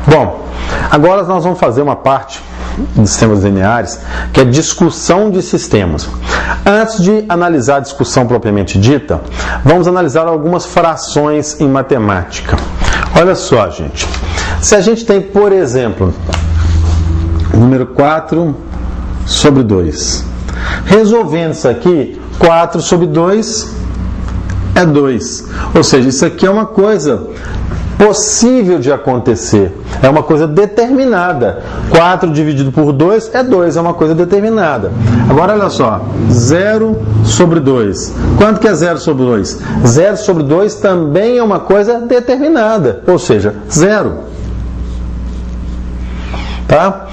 Bom, agora nós vamos fazer uma parte de sistemas lineares, que é discussão de sistemas. Antes de analisar a discussão propriamente dita, vamos analisar algumas frações em matemática. Olha só, gente. Se a gente tem, por exemplo, o número 4 sobre 2. Resolvendo isso aqui, 4 sobre 2 é 2. Ou seja, isso aqui é uma coisa possível de acontecer. É uma coisa determinada. 4 dividido por 2 é 2, é uma coisa determinada. Agora, olha só. 0 sobre 2. Quanto que é 0 sobre 2? 0 sobre 2 também é uma coisa determinada. Ou seja, 0. Tá?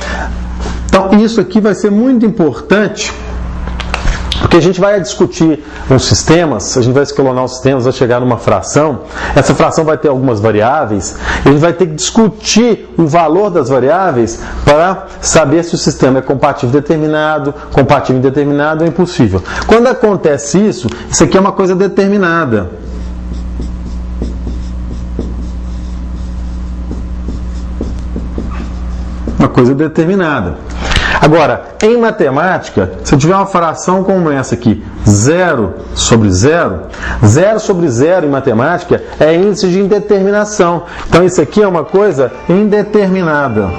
Então, isso aqui vai ser muito importante, porque a gente vai discutir os sistemas, a gente vai escalonar os sistemas, vai chegar numa fração, essa fração vai ter algumas variáveis, e a gente vai ter que discutir o valor das variáveis para saber se o sistema é compatível determinado, compatível indeterminado ou impossível. Quando acontece isso, isso aqui é uma coisa determinada. Uma coisa determinada. Agora, em matemática, se eu tiver uma fração como essa aqui, 0 sobre 0, 0 sobre 0 em matemática é índice de indeterminação. Então, isso aqui é uma coisa indeterminada.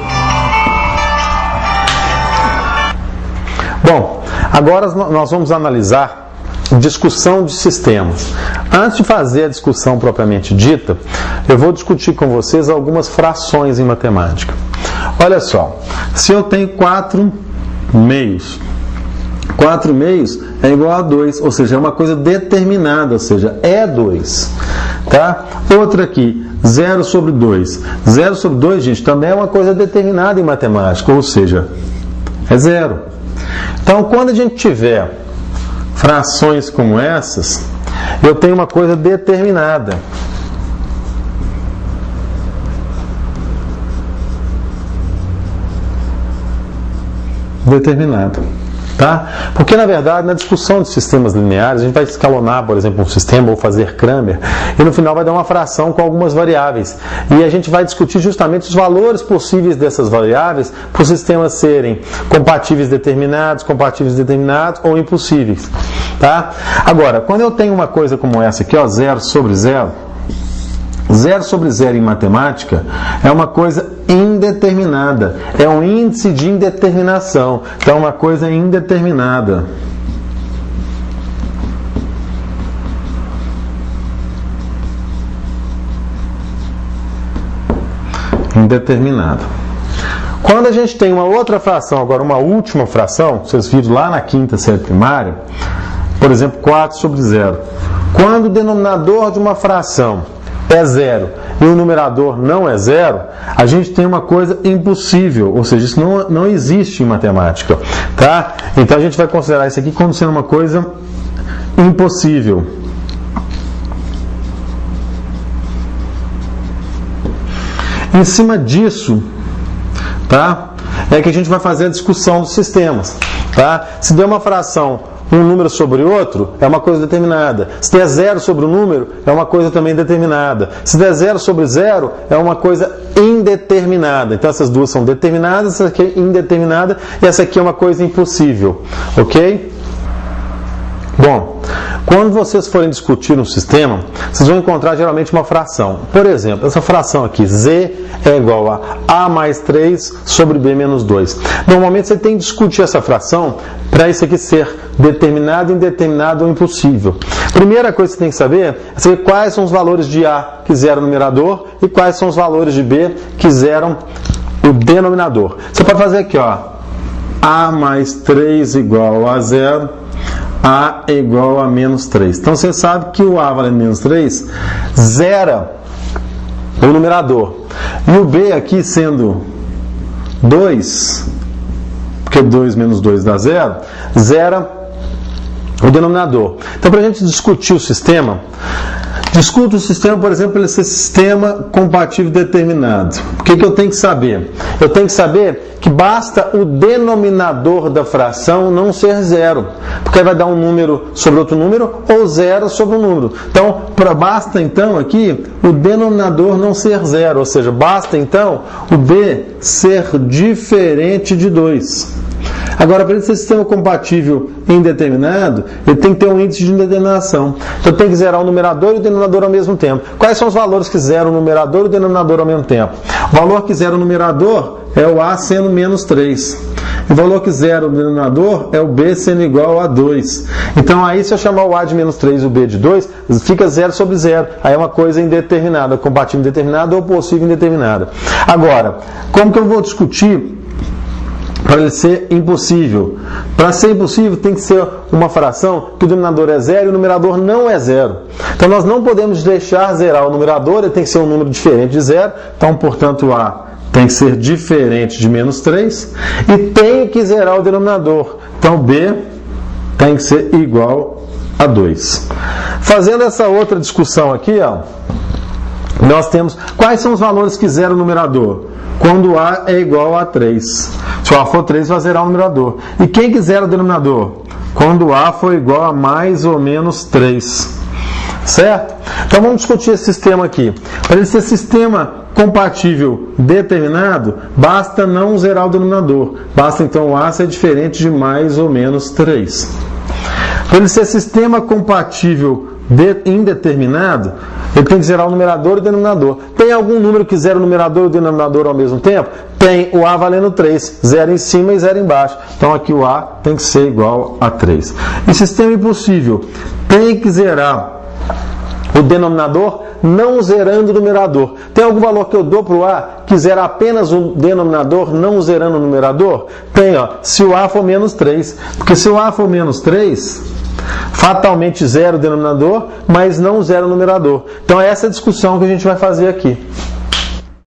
Bom, agora nós vamos analisar discussão de sistemas. Antes de fazer a discussão propriamente dita, eu vou discutir com vocês algumas frações em matemática. Olha só, se eu tenho 4 meios, 4 meios é igual a 2, ou seja, é uma coisa determinada, ou seja, é 2. Tá? Outra aqui, 0 sobre 2. 0 sobre 2, gente, também é uma coisa determinada em matemática, ou seja, é 0. Então, quando a gente tiver frações como essas, eu tenho uma coisa determinada. Determinado, tá? Porque na verdade na discussão de sistemas lineares a gente vai escalonar, por exemplo, um sistema ou fazer Cramer e no final vai dar uma fração com algumas variáveis e a gente vai discutir justamente os valores possíveis dessas variáveis para os sistemas serem compatíveis determinados ou impossíveis, tá? Agora, quando eu tenho uma coisa como essa aqui, ó, 0 sobre 0, 0 sobre 0 em matemática é uma coisa indeterminada, é um índice de indeterminação, então é uma coisa indeterminada. Indeterminada. Quando a gente tem uma outra fração, agora uma última fração, vocês viram lá na quinta série primária, por exemplo, 4 sobre 0. Quando o denominador de uma fração é 0 e o numerador não é 0, a gente tem uma coisa impossível, ou seja, isso não existe em matemática, tá? Então a gente vai considerar isso aqui como sendo uma coisa impossível. Em cima disso, tá? É que a gente vai fazer a discussão dos sistemas, tá? Se der uma fração um número sobre outro, é uma coisa determinada. Se der 0 sobre o número, é uma coisa também determinada. Se der 0 sobre 0, é uma coisa indeterminada. Então essas duas são determinadas, essa aqui é indeterminada e essa aqui é uma coisa impossível. Ok? Bom, quando vocês forem discutir um sistema, vocês vão encontrar geralmente uma fração. Por exemplo, essa fração aqui, z é igual a mais 3 sobre b menos 2. Normalmente você tem que discutir essa fração para isso aqui ser determinado, indeterminado ou impossível. Primeira coisa que você tem que saber é saber quais são os valores de a que zera o numerador e quais são os valores de b que zeram o denominador. Você pode fazer aqui, ó, a mais 3 igual a 0, a é igual a menos 3. Então você sabe que o a valendo menos 3 zera o numerador. E o b aqui sendo 2, porque 2 menos 2 dá 0, zera o denominador. Então, para a gente discutir o sistema, discuto o sistema, por exemplo, ele ser sistema compatível determinado. O que eu tenho que saber? Eu tenho que saber que basta o denominador da fração não ser zero, porque aí vai dar um número sobre outro número ou zero sobre um número. Então, basta então aqui o denominador não ser zero, ou seja, basta então o b ser diferente de 2. Agora, para ele ser sistema compatível indeterminado, ele tem que ter um índice de indeterminação. Então, eu tenho que zerar o numerador e o denominador ao mesmo tempo. Quais são os valores que zeram o numerador e o denominador ao mesmo tempo? O valor que zera o numerador é o a sendo menos 3. O valor que zera o denominador é o b sendo igual a 2. Então, aí, se eu chamar o a de menos 3 e o b de 2, fica 0 sobre 0. Aí é uma coisa indeterminada, compatível indeterminada ou possível indeterminada. Agora, como que eu vou discutir para ele ser impossível? Para ser impossível tem que ser uma fração que o denominador é zero e o numerador não é zero. Então nós não podemos deixar zerar o numerador, ele tem que ser um número diferente de zero. Então, portanto, a tem que ser diferente de menos 3 e tem que zerar o denominador. Então b tem que ser igual a 2. Fazendo essa outra discussão aqui, ó, nós temos quais são os valores que zeram o numerador? Quando a é igual a 3. Se o a for 3, vai zerar o numerador. E quem que zera o denominador? Quando a for igual a mais ou menos 3. Certo? Então vamos discutir esse sistema aqui. Para ele ser sistema compatível determinado, basta não zerar o denominador. Basta então o a ser diferente de mais ou menos 3. Para ele ser sistema compatível indeterminado, ele tem que zerar o numerador e o denominador. Tem algum número que zera o numerador e o denominador ao mesmo tempo? Tem, o a valendo 3. 0 em cima e 0 embaixo. Então aqui o a tem que ser igual a 3. E sistema impossível, tem que zerar o denominador não zerando o numerador. Tem algum valor que eu dou para o a que zera apenas o denominador, não zerando o numerador? Tem, ó, se o a for menos 3. Porque se o a for menos 3, fatalmente zera o denominador, mas não zera o numerador. Então é essa discussão que a gente vai fazer aqui.